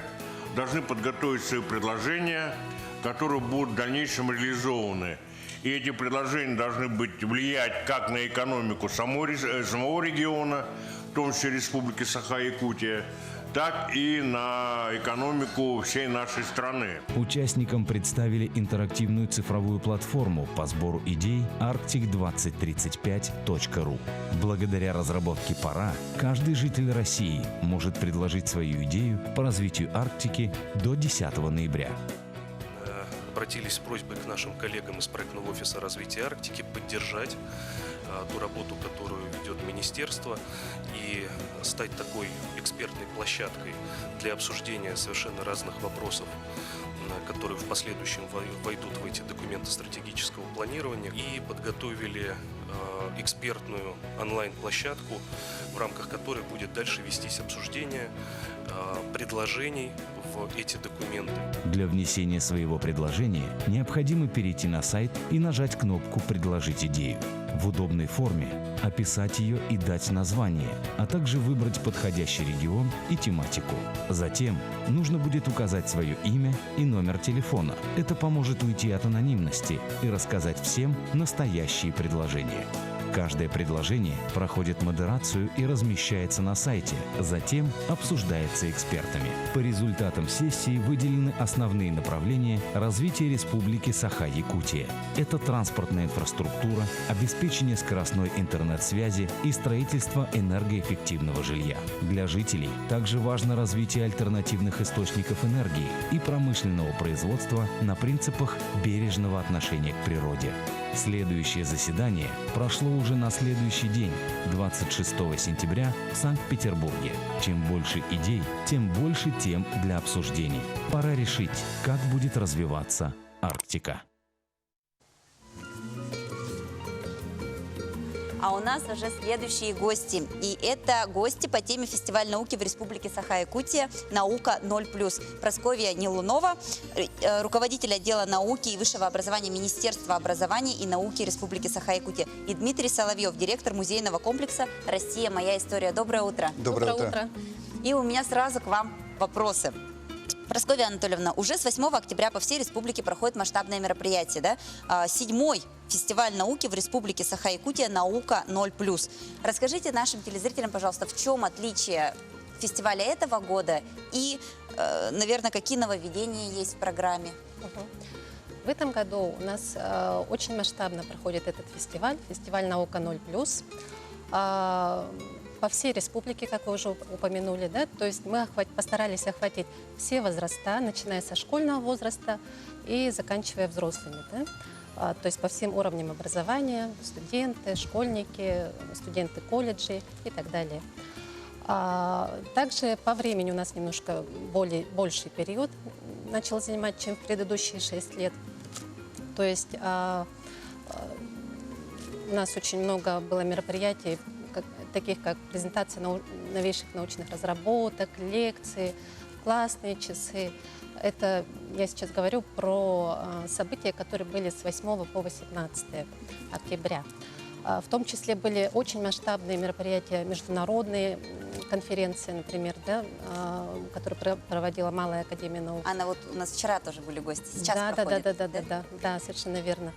должны подготовить свои предложения, которые будут в дальнейшем реализованы. И эти предложения должны влиять как на экономику самого региона, в том числе Республики Саха-Якутия, так и на экономику всей нашей страны. Участникам представили интерактивную цифровую платформу по сбору идей arctic2035.ru. Благодаря разработке ПАРА каждый житель России может предложить свою идею по развитию Арктики до 10 ноября. Обратились с просьбой к нашим коллегам из проектного офиса развития Арктики поддержать ту работу, которую ведет министерство, и стать такой экспертной площадкой для обсуждения совершенно разных вопросов, которые в последующем войдут в эти документы стратегического планирования, и подготовили экспертную онлайн-площадку, в рамках которой будет дальше вестись обсуждение предложений в эти документы. Для внесения своего предложения необходимо перейти на сайт и нажать кнопку «Предложить идею». В удобной форме описать ее и дать название, а также выбрать подходящий регион и тематику. Затем нужно будет указать свое имя и номер телефона. Это поможет уйти от анонимности и рассказать всем настоящие предложения. Каждое предложение проходит модерацию и размещается на сайте, затем обсуждается экспертами. По результатам сессии выделены основные направления развития Республики Саха-Якутия. Это транспортная инфраструктура, обеспечение скоростной интернет-связи и строительство энергоэффективного жилья. Для жителей также важно развитие альтернативных источников энергии и промышленного производства на принципах бережного отношения к природе. Следующее заседание прошло уже на следующий день, 26 сентября, в Санкт-Петербурге. Чем больше идей, тем больше тем для обсуждений. Пора решить, как будет развиваться Арктика. А у нас уже следующие гости. И это гости по теме фестиваль науки в Республике Саха-Якутия «Наука 0+». Прасковья Нелунова, руководитель отдела науки и высшего образования Министерства образования и науки Республики Саха-Якутия. И Дмитрий Соловьев, директор музейного комплекса «Россия. Моя история». Доброе утро. Доброе утро. И у меня сразу к вам вопросы. Прасковья Анатольевна, уже с 8 октября по всей республике проходит масштабное мероприятие, да? 7-й фестиваль науки в Республике Саха-Якутия «Наука 0+». Расскажите нашим телезрителям, пожалуйста, в чем отличие фестиваля этого года и, наверное, какие нововведения есть в программе? В этом году у нас очень масштабно проходит этот фестиваль, фестиваль «Наука 0+». По всей республике, как вы уже упомянули, да, то есть мы постарались охватить все возраста, начиная со школьного возраста и заканчивая взрослыми, да, то есть по всем уровням образования, студенты, школьники, студенты колледжей и так далее. Также по времени у нас немножко больший период начал занимать, чем в предыдущие 6 лет. То есть у нас очень много было мероприятий, таких как презентация новейших научных разработок, лекции, классные часы. Это я сейчас говорю про события, которые были с 8 по 18 октября. В том числе были очень масштабные мероприятия, международные конференции, например, да, которые проводила Малая академия наук. Анна, вот у нас вчера тоже были гости, сейчас проходит. Да, совершенно верно.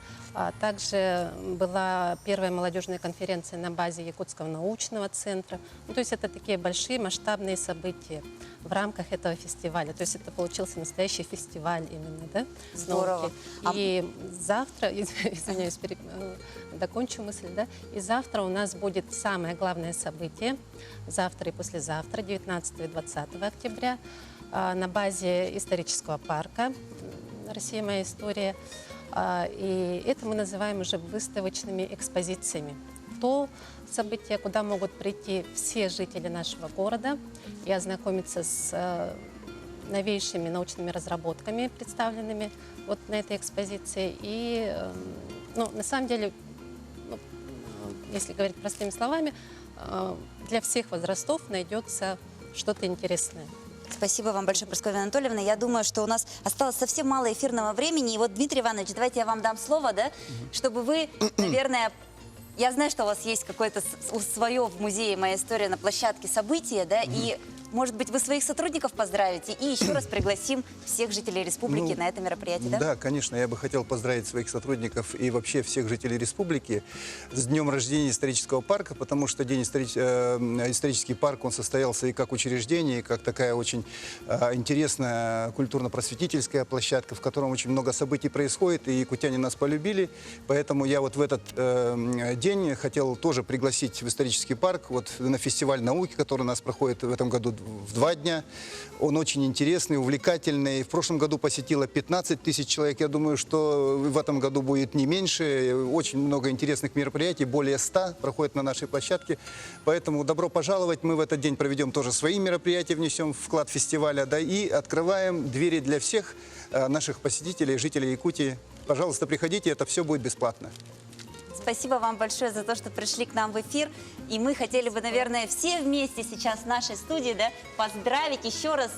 Также была первая молодежная конференция на базе Якутского научного центра. Ну, то есть это такие большие масштабные события в рамках этого фестиваля. То есть это получился настоящий фестиваль именно, да? Здорово. И завтра, извиняюсь, докончу мысль, да? И завтра у нас будет самое главное событие, завтра и послезавтра, 19 и 20 октября, на базе исторического парка «Россия. Моя история». И это мы называем уже выставочными экспозициями. То событие, куда могут прийти все жители нашего города и ознакомиться с новейшими научными разработками, представленными вот на этой экспозиции. И, ну, на самом деле, если говорить простыми словами, для всех возрастов найдется что-то интересное. Спасибо вам большое, Прасковья Анатольевна. Я думаю, что у нас осталось совсем мало эфирного времени. И вот, Дмитрий Иванович, давайте я вам дам слово, да, чтобы вы, наверное, я знаю, что у вас есть какое-то свое в музее «Моя история» на площадке события, да, и, может быть, вы своих сотрудников поздравите и еще раз пригласим всех жителей республики на это мероприятие, да? Да, конечно, я бы хотел поздравить своих сотрудников и вообще всех жителей республики с днем рождения исторического парка, потому что исторический парк, он состоялся и как учреждение, и как такая очень интересная культурно-просветительская площадка, в котором очень много событий происходит, и якутяне нас полюбили, поэтому я вот в этот день хотел тоже пригласить в исторический парк, вот на фестиваль науки, который у нас проходит в этом году в 2 дня. Он очень интересный, увлекательный. В прошлом году посетило 15 тысяч человек. Я думаю, что в этом году будет не меньше. Очень много интересных мероприятий, более 100 проходят на нашей площадке. Поэтому добро пожаловать. Мы в этот день проведем тоже свои мероприятия, внесем вклад фестиваля, да, и открываем двери для всех наших посетителей, жителей Якутии. Пожалуйста, приходите, это все будет бесплатно. Спасибо вам большое за то, что пришли к нам в эфир. И мы хотели бы, наверное, все вместе сейчас в нашей студии, да, поздравить еще раз